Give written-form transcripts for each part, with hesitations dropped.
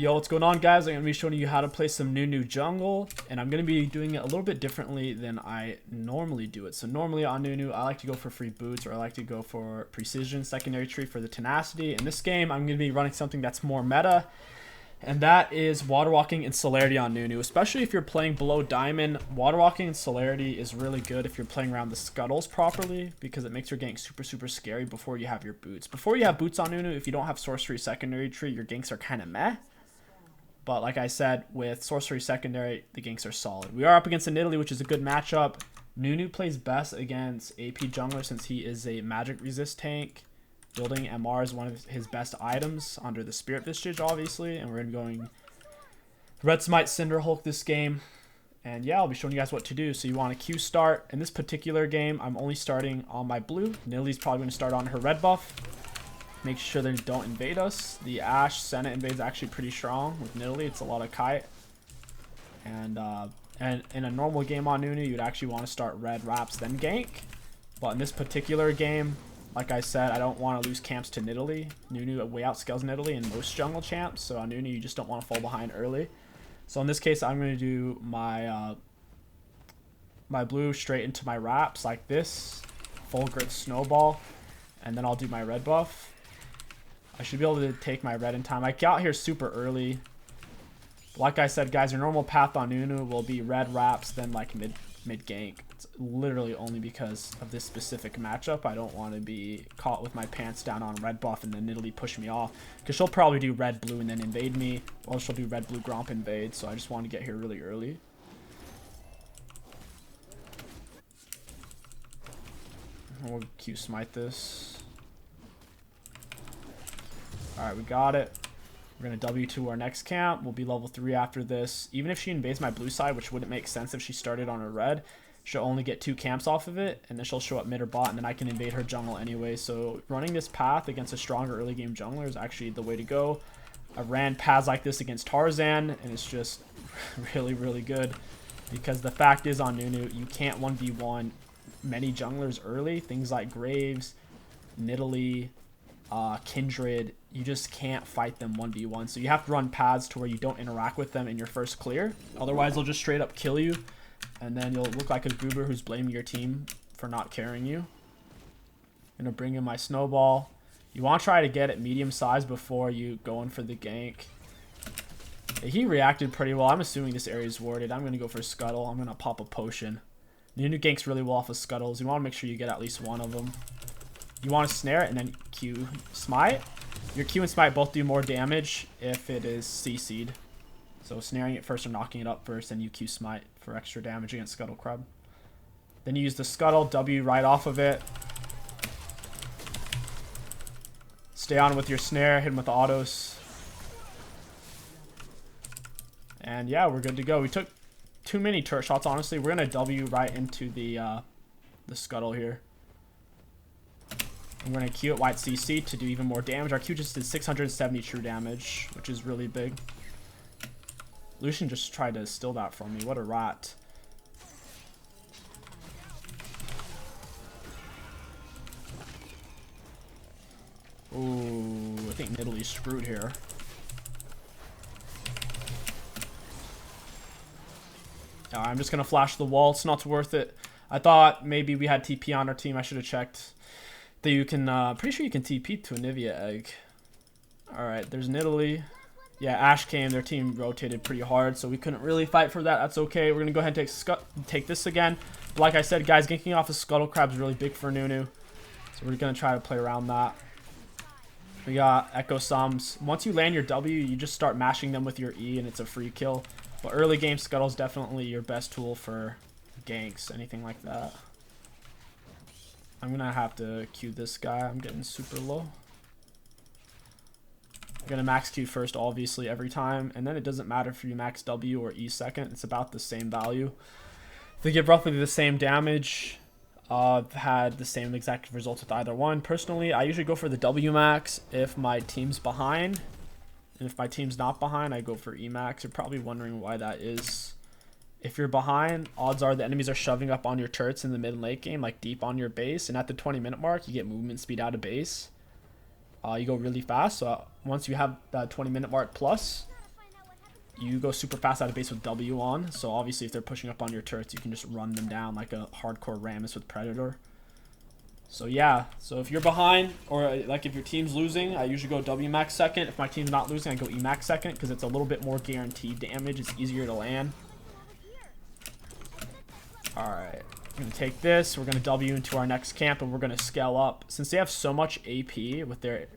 Yo, what's going on, guys? I'm going to be showing you how to play some Nunu Jungle, and I'm going to be doing it a little bit differently than I normally do it. So normally on Nunu, I like to go for free boots, or I like to go for precision secondary tree for the tenacity. In this game, I'm going to be running something that's more meta, and that is water walking and celerity on Nunu. Especially if you're playing below diamond, water walking and celerity is really good if you're playing around the scuttles properly, because it makes your gank super scary before you have your boots. Before you have boots on Nunu, if you don't have sorcery secondary tree, your ganks are kind of meh. But like I said, with sorcery secondary, the ganks are solid. We are up against an Italy, which is a good matchup. Nunu plays best against AP jungler since he is a magic resist tank. Building MR is one of his best items under the Spirit Visage, obviously. And we're going to be going Red Smite Cinder Hulk this game. And yeah, I'll be showing you guys what to do. So you want a Q start. In this particular game, I'm only starting on my blue. Nili's probably going to start on her red buff. Make sure they don't invade us. The Ashe Senate invade is actually pretty strong with Nidalee. It's a lot of kite. And in a normal game on Nunu, you'd actually want to start red wraps, then gank. But in this particular game, like I said, I don't want to lose camps to Nidalee. Nunu way outscales Nidalee in most jungle champs. So on Nunu, you just don't want to fall behind early. So in this case, I'm going to do my my blue straight into my wraps like this. Full growth snowball. And then I'll do my red buff. I should be able to take my red in time. I got here super early. Like I said, guys, your normal path on Nunu will be red wraps, then like mid gank. It's literally only because of this specific matchup. I don't want to be caught with my pants down on red buff and then Nidalee push me off. Because she'll probably do red blue and then invade me. Or she'll do red blue gromp invade. So I just want to get here really early. We'll Q smite this. Alright, we got it. We're going to W to our next camp. We'll be level 3 after this. Even if she invades my blue side, which wouldn't make sense if she started on her red, she'll only get 2 camps off of it, and then she'll show up mid or bot, and then I can invade her jungle anyway. So running this path against a stronger early game jungler is actually the way to go. I ran paths like this against Tarzan, and it's just really good. Because the fact is on Nunu, you can't 1v1 many junglers early. Things like Graves, Nidalee, Kindred, you just can't fight them 1v1. So you have to run paths to where you don't interact with them in your first clear. Otherwise, they'll just straight up kill you. And then you'll look like a goober who's blaming your team for not carrying you. I'm going to bring in my snowball. You want to try to get it medium size before you go in for the gank. He reacted pretty well. I'm assuming this area is warded. I'm going to go for Scuttle. I'm going to pop a potion. Nunu ganks really well off of Scuttles. You want to make sure you get at least one of them. You want to snare it and then Q smite. Your Q and smite both do more damage if it is CC'd. So snaring it first or knocking it up first, and you Q smite for extra damage against Scuttle Crab. Then you use the Scuttle, W right off of it. Stay on with your snare, hit him with autos. And yeah, we're good to go. We took too many turret shots, honestly. We're going to W right into the Scuttle here. I'm going to Q at white CC to do even more damage. Our Q just did 670 true damage, which is really big. Lucian just tried to steal that from me. What a rat. Ooh, I think Nidalee's screwed here. I'm just going to flash the wall. It's not worth it. I thought maybe we had TP on our team. I should have checked. That you can, pretty sure you can TP to a Nivea egg. Alright, there's Nidalee. Yeah, Ashe came, their team rotated pretty hard, so we couldn't really fight for that. That's okay. We're going to go ahead and take this again. But like I said, guys, ganking off of Scuttle Crab is really big for Nunu. So we're going to try to play around that. We got Echo Sums. Once you land your W, you just start mashing them with your E, and it's a free kill. But early game, Scuttle's definitely your best tool for ganks, anything like that. I'm going to have to Q this guy. I'm getting super low. I'm going to max Q first, obviously, every time. And then it doesn't matter if you max W or E second. It's about the same value. They give roughly the same damage. I've had the same exact results with either one. Personally, I usually go for the W max if my team's behind. And if my team's not behind, I go for E max. You're probably wondering why that is. If you're behind, odds are the enemies are shoving up on your turrets in the mid and late game, like deep on your base. And at the 20-minute mark, you get movement speed out of base. You go really fast. So once you have that 20-minute mark plus, you go super fast out of base with W on. So obviously if they're pushing up on your turrets, you can just run them down like a hardcore Rammus with Predator. So yeah, so if you're behind, or like if your team's losing, I usually go W max second. If my team's not losing, I go E max second because it's a little bit more guaranteed damage. It's easier to land. Alright, I'm going to take this. We're going to W into our next camp and we're going to scale up. Since they have so much AP with their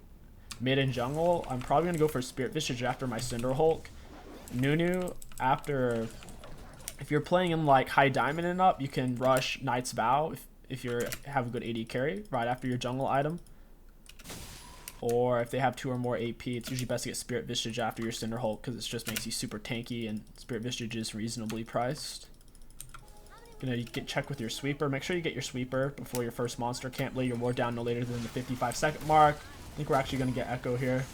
mid and jungle, I'm probably going to go for Spirit Visage after my Cinder Hulk. Nunu, after, if you're playing in like high diamond and up, you can rush Knight's Vow if you have a good AD carry right after your jungle item. Or if they have 2 or more AP, it's usually best to get Spirit Visage after your Cinder Hulk because it just makes you super tanky and Spirit Visage is reasonably priced. Gonna check with your sweeper. Make sure you get your sweeper before your first monster. Can't lay your ward down no later than the 55-second mark. I think we're actually gonna get Echo here.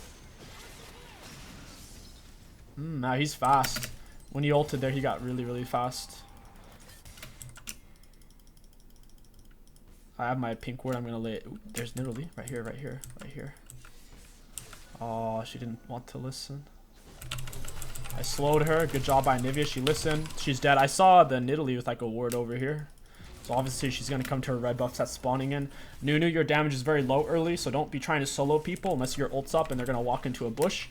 Now he's fast. When he ulted there, he got really, really fast. I have my pink ward. I'm gonna lay it. Ooh, there's literally right here, right here, right here. Oh, she didn't want to listen. I slowed her. Good job by Nivea. She listened. She's dead. I saw the Nidalee with like a ward over here. So obviously she's going to come to her red buff that's spawning in. Nunu, your damage is very low early, so don't be trying to solo people unless your ult's up and they're going to walk into a bush.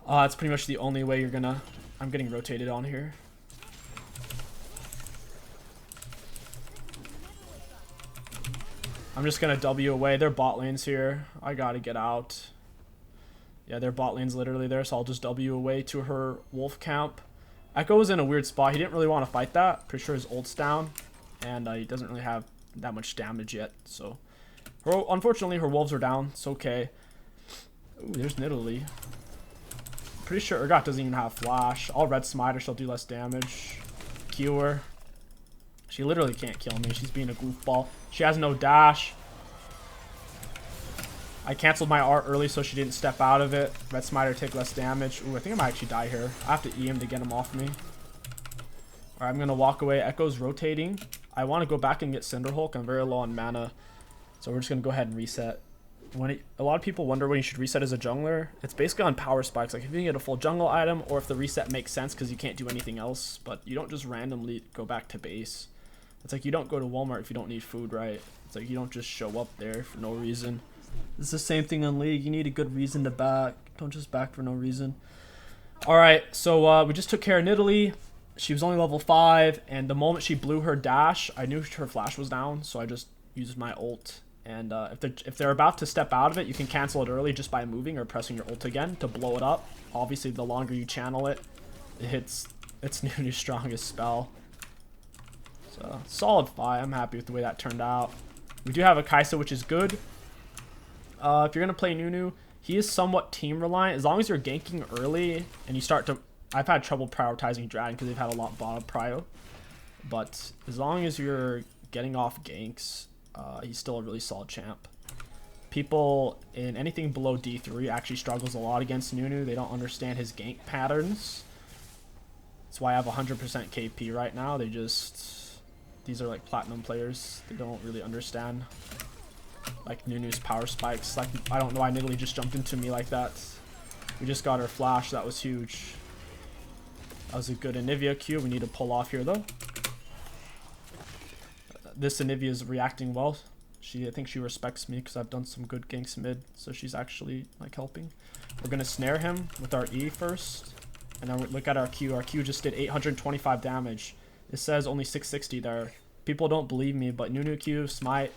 That's pretty much the only way you're going to... I'm getting rotated on here. I'm just going to W away. Their bot lane's here. I got to get out. Yeah, their bot lane's literally there, so I'll just W away to her wolf camp. Echo was in a weird spot. He didn't really want to fight that. Pretty sure his ult's down, and he doesn't really have that much damage yet. So, unfortunately, her wolves are down. It's okay. Ooh, there's Nidalee. Pretty sure Urgot doesn't even have flash. I'll red smite her, she'll do less damage. Q her. She literally can't kill me. She's being a goofball. She has no dash. I canceled my art early so she didn't step out of it. Red Smiter take less damage. Ooh, I think I might actually die here. I have to E him to get him off me. Alright, I'm going to walk away. Echo's rotating. I want to go back and get Cinder Hulk. I'm very low on mana. So we're just going to go ahead and reset. A lot of people wonder when you should reset as a jungler. It's basically on power spikes. Like if you can get a full jungle item or if the reset makes sense because you can't do anything else. But you don't just randomly go back to base. It's like you don't go to Walmart if you don't need food, right? It's like you don't just show up there for no reason. It's the same thing in League. You need a good reason to back. Don't just back for no reason. Alright, so we just took care of Nidalee. She was only level 5, and the moment she blew her dash, I knew her flash was down, so I just used my ult. And if they're about to step out of it, you can cancel it early just by moving or pressing your ult again to blow it up. Obviously, the longer you channel it, it hits its Nunu's strongest spell. So, solid fight. I'm happy with the way that turned out. We do have a 𝐒𝐂𝐈, which is good. If you're going to play Nunu, he is somewhat team reliant. As long as you're ganking early and you start to... I've had trouble prioritizing Dragon because they've had a lot bottom prio. But as long as you're getting off ganks, he's still a really solid champ. People in anything below D3 actually struggles a lot against Nunu. They don't understand his gank patterns. That's why I have 100% KP right now. They just... These are like platinum players. They don't really understand like Nunu's power spikes. Like I don't know why Nidalee just jumped into me like that. We just got her flash. That was huge. That was a good Anivia Q. We need to pull off here though. This Anivia is reacting well. I think she respects me because I've done some good ganks mid, so she's actually like helping. We're gonna snare him with our E first, and then we look at our Q. Our Q just did 825 damage. It says only 660 there. People don't believe me, but Nunu Q, Smite,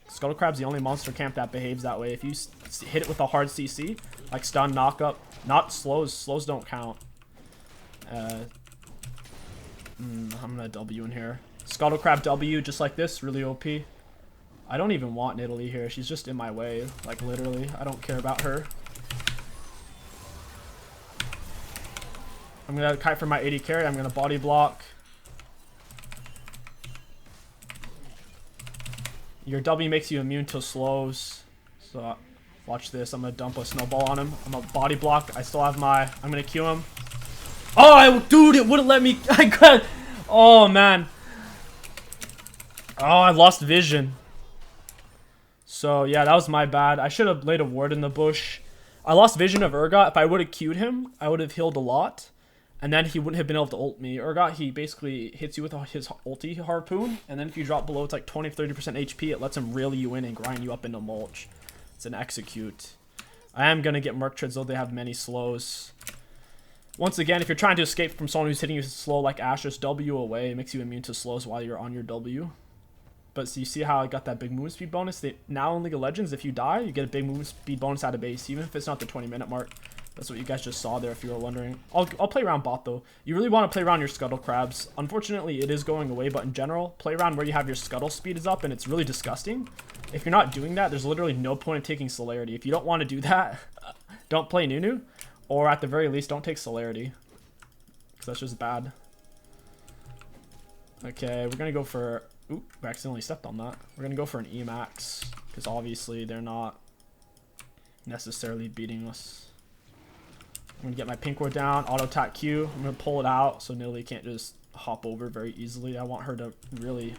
Scuttle Crab's the only monster camp that behaves that way. If you hit it with a hard CC, like stun, knock up, not slows. Slows don't count. I'm gonna W in here. Scuttle Crab W, just like this, really OP. I don't even want Nidalee here. She's just in my way, like literally. I don't care about her. I'm gonna kite for my AD carry. I'm gonna body block. Your W makes you immune to slows. So watch this. I'm gonna dump a snowball on him. I'm gonna body block. I still have my... I'm gonna Q him. Oh, dude, it wouldn't let me... I got... Oh, man. Oh, I lost vision. So, yeah, that was my bad. I should have laid a ward in the bush. I lost vision of Urgot. If I would have Q'd him, I would have healed a lot. and then he wouldn't have been able to ult me. Or he basically hits you with his ulti harpoon, and then if you drop below it's like 20-30% HP, it lets him reel you in and grind you up into mulch. It's an execute. I am gonna get Merc Treads though, they have many slows. Once again, if you're trying to escape from someone who's hitting you slow like Ash, just W away. It makes you immune to slows while you're on your W. But so you see how I got that big movement speed bonus? Now in League of Legends, if you die, you get a big movement speed bonus out of base, even if it's not the 20-minute mark. That's what you guys just saw there, if you were wondering. I'll play around bot, though. You really want to play around your Scuttle Crabs. Unfortunately, it is going away, but in general, play around where you have your Scuttle speed is up, and it's really disgusting. If you're not doing that, there's literally no point in taking Celerity. If you don't want to do that, don't play Nunu, or at the very least, don't take Celerity, because that's just bad. Okay, we're going to go for... Oop, we accidentally stepped on that. We're going to go for an Emax, because obviously they're not necessarily beating us. I'm going to get my pink ward down, auto attack Q. I'm going to pull it out so Nilly can't just hop over very easily. I want her to really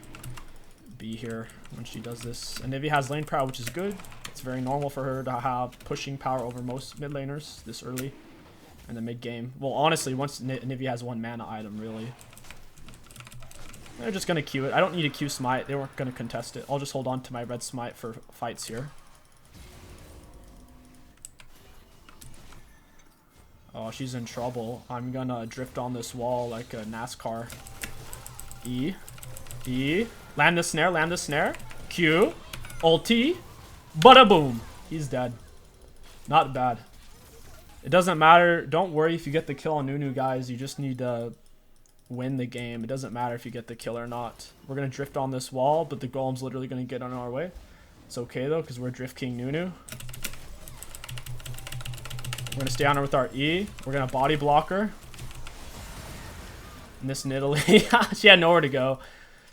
be here when she does this. And Nivea has lane power, which is good. It's very normal for her to have pushing power over most mid laners this early in the mid game. Well, honestly, once Nivea has one mana item, really. They're just going to Q it. I don't need a Q smite. They weren't going to contest it. I'll just hold on to my red smite for fights here. Oh, she's in trouble. I'm going to drift on this wall like a NASCAR. E. Land the snare, land the snare. Q. Ulti. Bada boom. He's dead. Not bad. It doesn't matter. Don't worry if you get the kill on Nunu, guys. You just need to win the game. It doesn't matter if you get the kill or not. We're going to drift on this wall, but the golem's literally going to get on our way. It's okay, though, because we're Drift King Nunu. We're going to stay on her with our E. We're going to body block her. And this Nidalee, she had nowhere to go.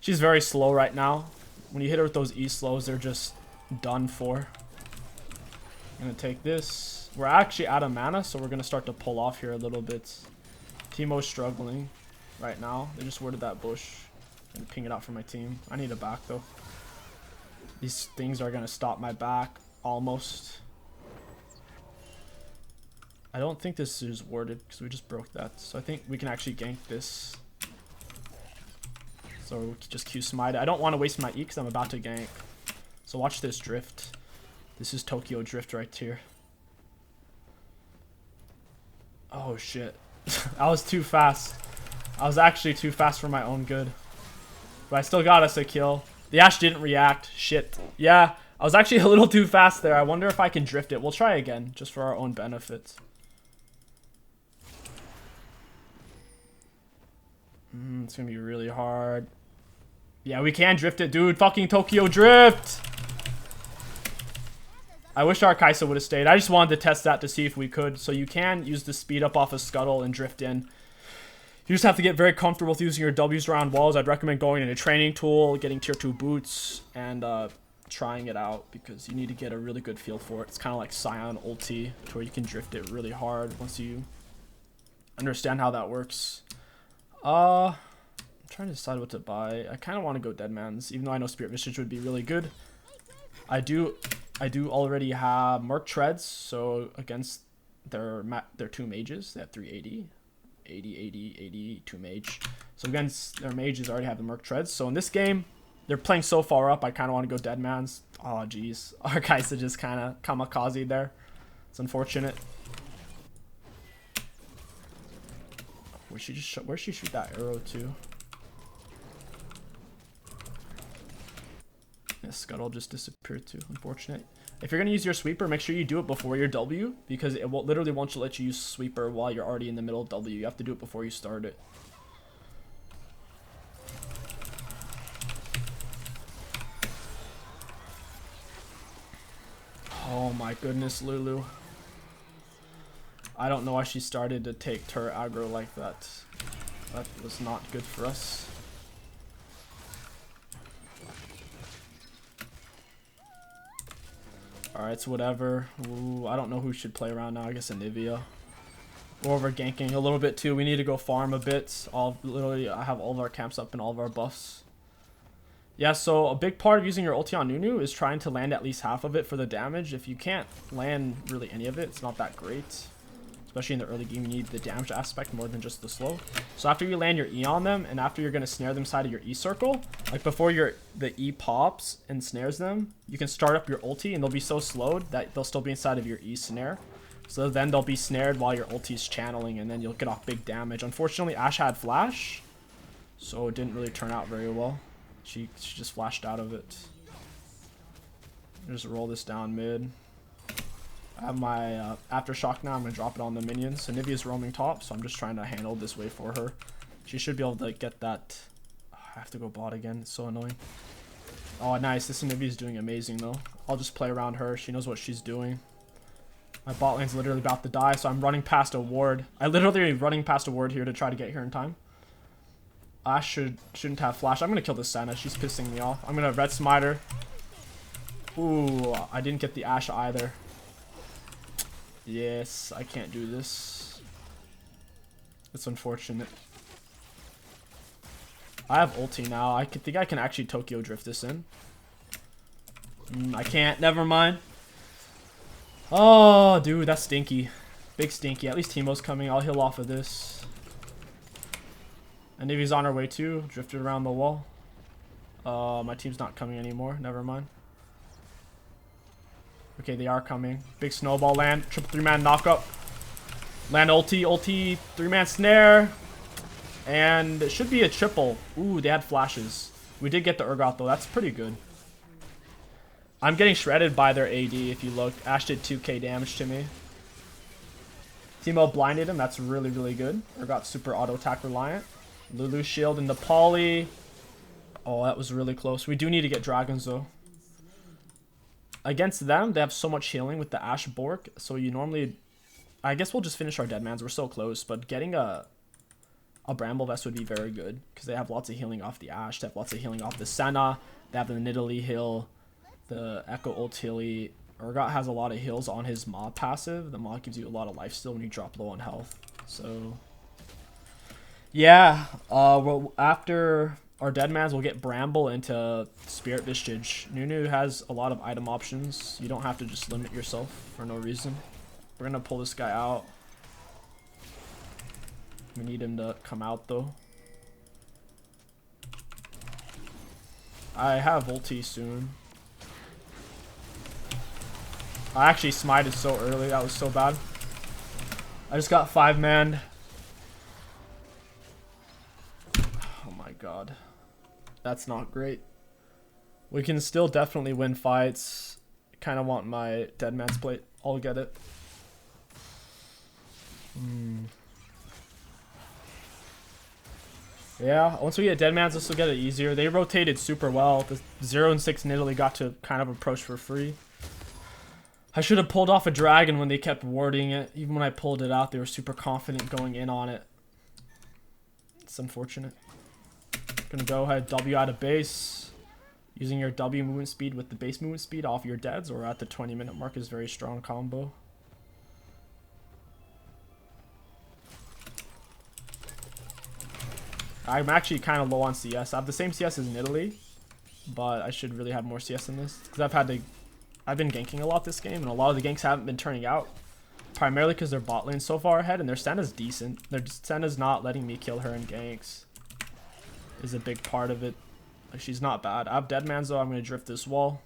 She's very slow right now. When you hit her with those E slows, they're just done for. I'm going to take this. We're actually out of mana, so we're going to start to pull off here a little bit. Teemo's struggling right now. They just worded that bush. I'm going to ping it out for my team. I need a back, though. These things are going to stop my back. Almost. I don't think this is worded because we just broke that. So I think we can actually gank this. So we can just Q smite it. I don't want to waste my E because I'm about to gank. So watch this drift. This is Tokyo drift right here. Oh shit. I was too fast. I was actually too fast for my own good. But I still got us a kill. The Ashe didn't react. Shit. Yeah, I was actually a little too fast there. I wonder if I can drift it. We'll try again just for our own benefit. It's gonna be really hard. Yeah, we can drift it, dude. Fucking Tokyo drift. I wish our 𝐒𝐂𝐈 would have stayed. I just wanted to test that to see if we could. So you can use the speed up off a scuttle and drift in. You just have to get very comfortable with using your W's around walls. I'd recommend going in a training tool, getting tier 2 boots, and trying it out because you need to get a really good feel for it. It's kind of like Scion ulti, to where you can drift it really hard once you understand how that works. I'm trying to decide what to buy. I kind of want to go Deadman's, even though I know Spirit Visage would be really good. I do already have Merc Treads, so against their two mages, they have 380, 80, 2 mage. So against their mages, I already have the Merc Treads. So in this game, they're playing so far up, I kind of want to go Deadman's. Oh, jeez. Our 𝐒𝐈 just kind of kamikaze there. It's unfortunate. Where'd she shoot that arrow to? Yeah, Scuttle just disappeared too. Unfortunate. If you're gonna use your sweeper, make sure you do it before your W, because it literally won't let you use sweeper while you're already in the middle of W. You have to do it before you start it. Oh my goodness, Lulu. I don't know why she started to take turret aggro like that. That was not good for us. Alright, it's whatever. Ooh, I don't know who should play around now. I guess Anivia. We're over ganking a little bit too. We need to go farm a bit. Literally, I have all of our camps up and all of our buffs. Yeah, so a big part of using your ulti on Nunu is trying to land at least half of it for the damage. If you can't land really any of it, it's not that great. Especially in the early game, you need the damage aspect more than just the slow. So after you land your E on them, and after you're going to snare them side of your E circle, like before the E pops and snares them, you can start up your ulti, and they'll be so slowed that they'll still be inside of your E snare. So then they'll be snared while your ulti's channeling, and then you'll get off big damage. Unfortunately, Ashe had flash, so it didn't really turn out very well. She just flashed out of it. Just roll this down mid. I have my aftershock now. I'm going to drop it on the minions. So Nivea's roaming top, so I'm just trying to handle this wave for her. She should be able to get that. Oh, I have to go bot again. It's so annoying. Oh, nice. This Nivea's doing amazing, though. I'll just play around her. She knows what she's doing. My bot lane's literally about to die, so I'm running past a ward. I literally running past a ward here to try to get here in time. Ashe shouldn't have flash. I'm going to kill this Senna. She's pissing me off. I'm going to red smite her. Ooh, I didn't get the Ashe either. Yes, I can't do this. It's unfortunate. I have ulti now. I think I can actually Tokyo drift this in. I can't. Never mind. Oh, dude, that's stinky. Big stinky. At least Teemo's coming. I'll heal off of this. And Nivea's on her way too. Drifted around the wall. My team's not coming anymore. Never mind. Okay, they are coming. Big snowball land. Triple 3-man knockup. Land ulti, 3-man snare. And it should be a triple. Ooh, they had flashes. We did get the Urgot though. That's pretty good. I'm getting shredded by their AD if you look. Ashe did 2k damage to me. Teemo blinded him. That's really, really good. Urgot super auto attack reliant. Lulu shield into Polly. Oh, that was really close. We do need to get dragons though. Against them, they have so much healing with the Ashe Bork, so you normally... I guess we'll just finish our Deadmans. We're so close, but getting a Bramble Vest would be very good, because they have lots of healing off the Ashe, they have lots of healing off the Senna, they have the Nidalee heal, the Echo ult healy. Urgot has a lot of heals on his Maw passive. The Maw gives you a lot of life still when you drop low on health. So, yeah, well, after... our Deadmans will get Bramble into Spirit Vistage. Nunu has a lot of item options. You don't have to just limit yourself for no reason. We're going to pull this guy out. We need him to come out though. I have ulti soon. I actually smited so early. That was so bad. I just got 5-man. Oh my god. That's not great. We can still definitely win fights. Kind of want my Deadman's plate. I'll get it. Yeah, once we get Deadman's, this will get it easier. They rotated super well. The 0 and 6 Nidalee got to kind of approach for free. I should have pulled off a dragon when they kept warding it. Even when I pulled it out, they were super confident going in on it. It's unfortunate. Gonna go ahead, W out of base. Using your W movement speed with the base movement speed off your deads or at the 20-minute mark is very strong combo. I'm actually kind of low on CS. I have the same CS as Nidalee, but I should really have more CS in this because I've been ganking a lot this game, and a lot of the ganks haven't been turning out. Primarily because their bot lane's so far ahead, and their Senna's decent. Their Senna's not letting me kill her in ganks. Is a big part of it. Like, she's not bad. I have Deadmans though. I'm gonna drift this wall.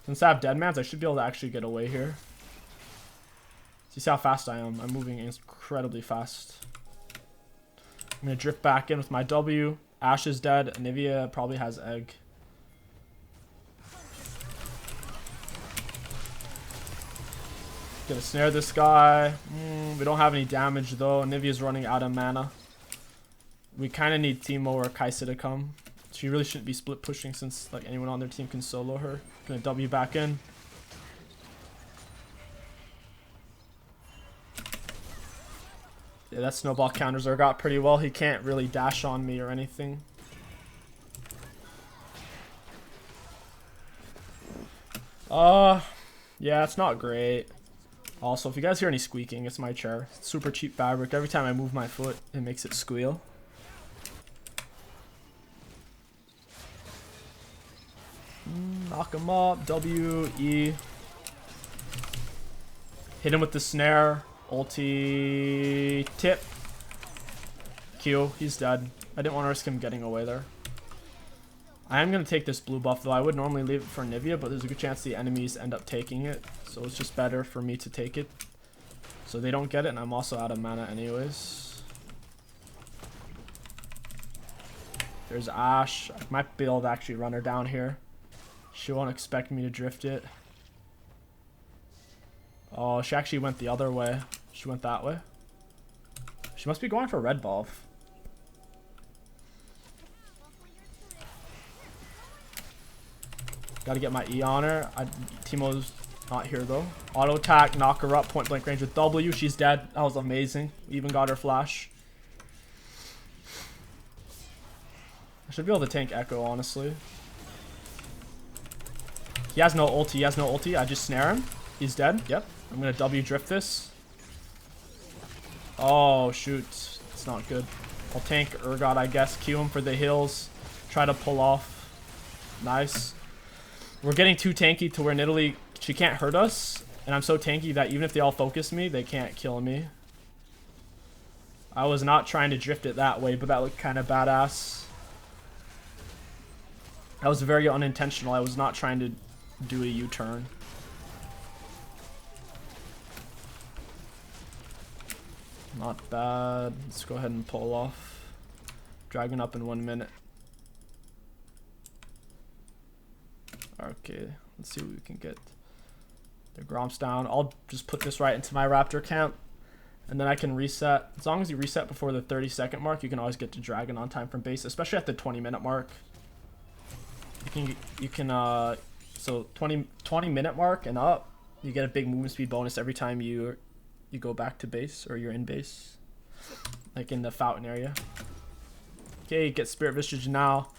Since I have Deadmans, I should be able to actually get away here. See how fast I am. I'm moving incredibly fast. I'm gonna drift back in with my W. Ashe is dead. Nivea probably has egg. Gonna snare this guy. We don't have any damage though. Nivea's running out of mana. We kind of need Teemo or 𝐒𝐈𝐀 to come. She really shouldn't be split pushing since like anyone on their team can solo her. Gonna W back in. Yeah, that snowball counters Urgot pretty well. He can't really dash on me or anything. Yeah, it's not great. Also, if you guys hear any squeaking, it's my chair. It's super cheap fabric. Every time I move my foot, it makes it squeal. Knock him up. W, E. Hit him with the snare. Ulti. Tip. Q. He's dead. I didn't want to risk him getting away there. I am going to take this blue buff, though. I would normally leave it for Nivea, but there's a good chance the enemies end up taking it. So it's just better for me to take it, so they don't get it, and I'm also out of mana anyways. There's Ashe. I might be able to actually run her down here. She won't expect me to drift it. Oh, she actually went the other way. She went that way. She must be going for red buff. Gotta get my E on her. Teemo's not here though. Auto attack, knock her up, point blank range with W. She's dead. That was amazing. We even got her flash. I should be able to tank Echo, honestly. He has no ulti. He has no ulti. I just snare him. He's dead. Yep. I'm gonna W drift this. Oh shoot. It's not good. I'll tank Urgot, I guess. Q him for the heals. Try to pull off. Nice. We're getting too tanky to where in Italy she can't hurt us, and I'm so tanky that even if they all focus me, they can't kill me. I was not trying to drift it that way, but that looked kind of badass. That was very unintentional. I was not trying to do a U-turn. Not bad. Let's go ahead and pull off. Dragon up in 1 minute. Okay, let's see what we can get. The Gromp's down. I'll just put this right into my Raptor camp, and then I can reset. As long as you reset before the 30-second mark, you can always get to Dragon on time from base, especially at the 20-minute mark. You can so 20-minute mark and up, you get a big movement speed bonus every time you go back to base, or you're in base, like in the fountain area. Okay, get Spirit Visage now.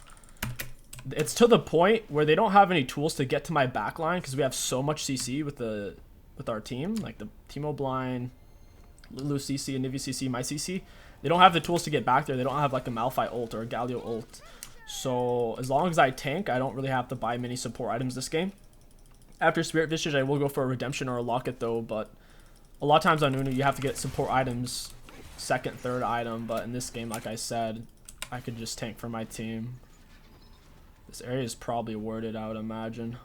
It's to the point where they don't have any tools to get to my backline because we have so much CC with our team, like the Teemo Blind, Lulu CC, and Nivea CC, my CC. They don't have the tools to get back there. They don't have like a Malphite ult or a Galio ult. So as long as I tank, I don't really have to buy many support items this game. After Spirit Visage, I will go for a Redemption or a Locket though, but a lot of times on Nunu, you have to get support items, second, third item, but in this game, like I said, I could just tank for my team. This area is probably worded, I would imagine.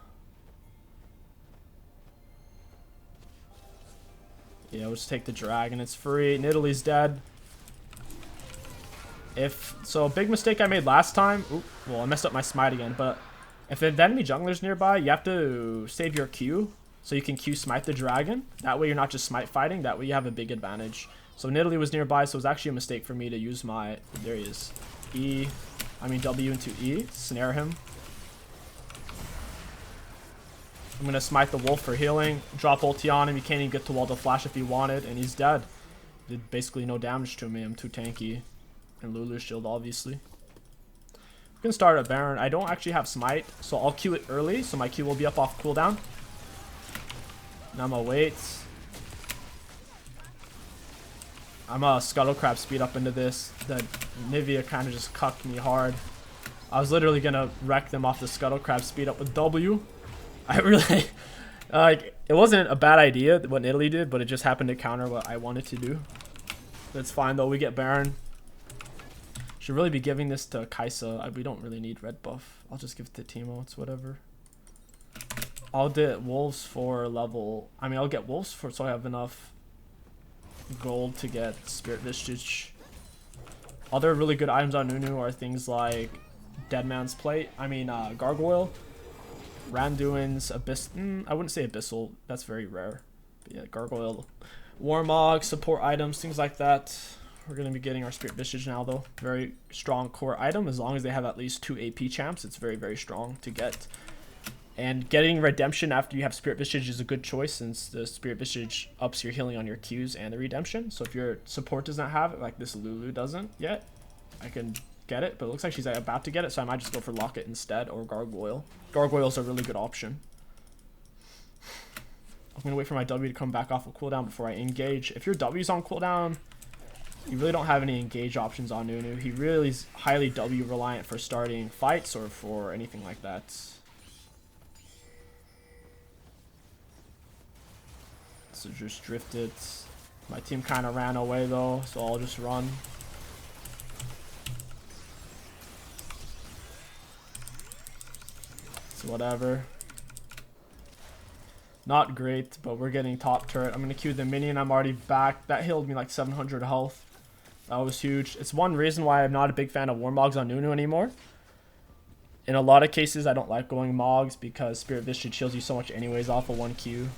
Yeah, we'll just take the dragon. It's free. Nidalee's dead. So a big mistake I made last time. Oop, well, I messed up my smite again. But if the enemy jungler's nearby, you have to save your Q so you can Q smite the dragon. That way you're not just smite fighting. That way you have a big advantage. So Nidalee was nearby, so it was actually a mistake for me to use my... There he is. W into E. Snare him. I'm going to smite the wolf for healing. Drop ulti on him. He can't even get to wall to flash if he wanted. And he's dead. Did basically no damage to me. I'm too tanky. And Lulu's shield, obviously. We can start a Baron. I don't actually have smite, so I'll Q it early. So my Q will be up off cooldown. Now I'm going to wait. I'm a Scuttle Crab speed up into this. The Nivea kind of just cucked me hard. I was literally going to wreck them off the Scuttle Crab speed up with W. I really... like, it wasn't a bad idea what Italy did, but it just happened to counter what I wanted to do. That's fine though. We get Baron. Should really be giving this to 𝐒𝐂𝐈. We don't really need red buff. I'll just give it to Teemo. It's whatever. I'll get wolves for level... I mean, I'll get wolves for so I have enough gold to get Spirit Visage. Other really good items on Nunu are things like Dead Man's Plate. I mean, Gargoyle. Randuin's Abyss... I wouldn't say Abyssal. That's very rare. But yeah, Gargoyle. Warmog, support items, things like that. We're going to be getting our Spirit Visage now, though. Very strong core item. As long as they have at least 2 AP champs, it's very, very strong to get. And getting Redemption after you have Spirit Visage is a good choice, since the Spirit Visage ups your healing on your Qs and the Redemption. So if your support does not have it, like this Lulu doesn't yet, I can get it. But it looks like she's about to get it, so I might just go for Locket instead, or Gargoyle. Gargoyle's a really good option. I'm going to wait for my W to come back off of cooldown before I engage. If your W's on cooldown, you really don't have any engage options on Nunu. He really is highly W reliant for starting fights or for anything like that. So just drift it. My team kind of ran away though, so I'll just run. So whatever. Not great, but we're getting top turret. I'm going to queue the minion. I'm already back. That healed me like 700 health. That was huge. It's one reason why I'm not a big fan of Warmogs on Nunu anymore. In a lot of cases, I don't like going Mogs because Spirit Vision shields you so much anyways off of 1Q.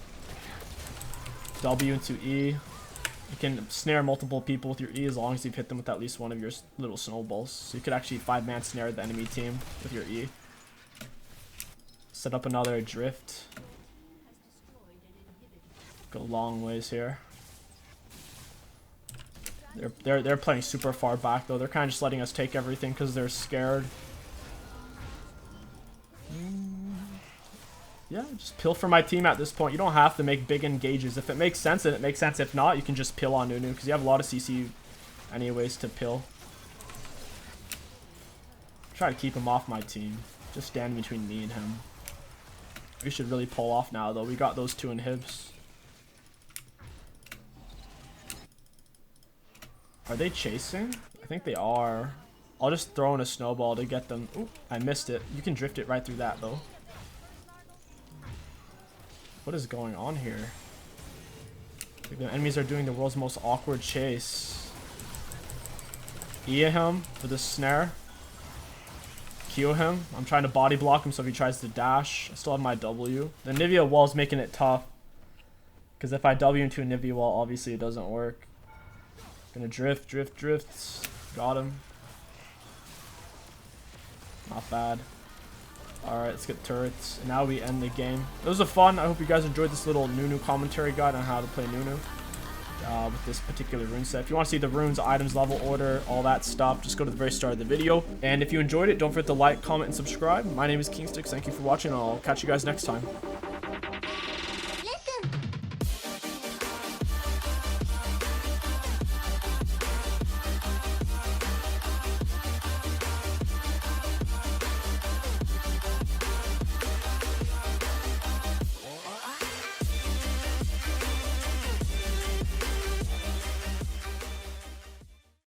W into E. You can snare multiple people with your E as long as you've hit them with at least one of your little snowballs. So you could actually 5-man snare the enemy team with your E. Set up another drift. Go long ways here. They're playing super far back though. They're kind of just letting us take everything because they're scared. Yeah, just pill for my team at this point. You don't have to make big engages. If it makes sense, then it makes sense. If not, you can just pill on Nunu because you have a lot of CC anyways to pill. Try to keep him off my team. Just stand between me and him. We should really pull off now though. We got those 2 inhibs. Are they chasing? I think they are. I'll just throw in a snowball to get them. Ooh, I missed it. You can drift it right through that though. What is going on here? Like the enemies are doing the world's most awkward chase. E him for the snare. Q him. I'm trying to body block him so if he tries to dash. I still have my W. The Nivea wall is making it tough. Because if I W into a Nivea wall, obviously it doesn't work. Gonna drift. Got him. Not bad. Alright, let's get turrets. And now we end the game. It was fun. I hope you guys enjoyed this little Nunu commentary guide on how to play Nunu. With this particular rune set. If you want to see the runes, items, level order, all that stuff, just go to the very start of the video. And if you enjoyed it, don't forget to like, comment, and subscribe. My name is KingStix. Thank you for watching. I'll catch you guys next time.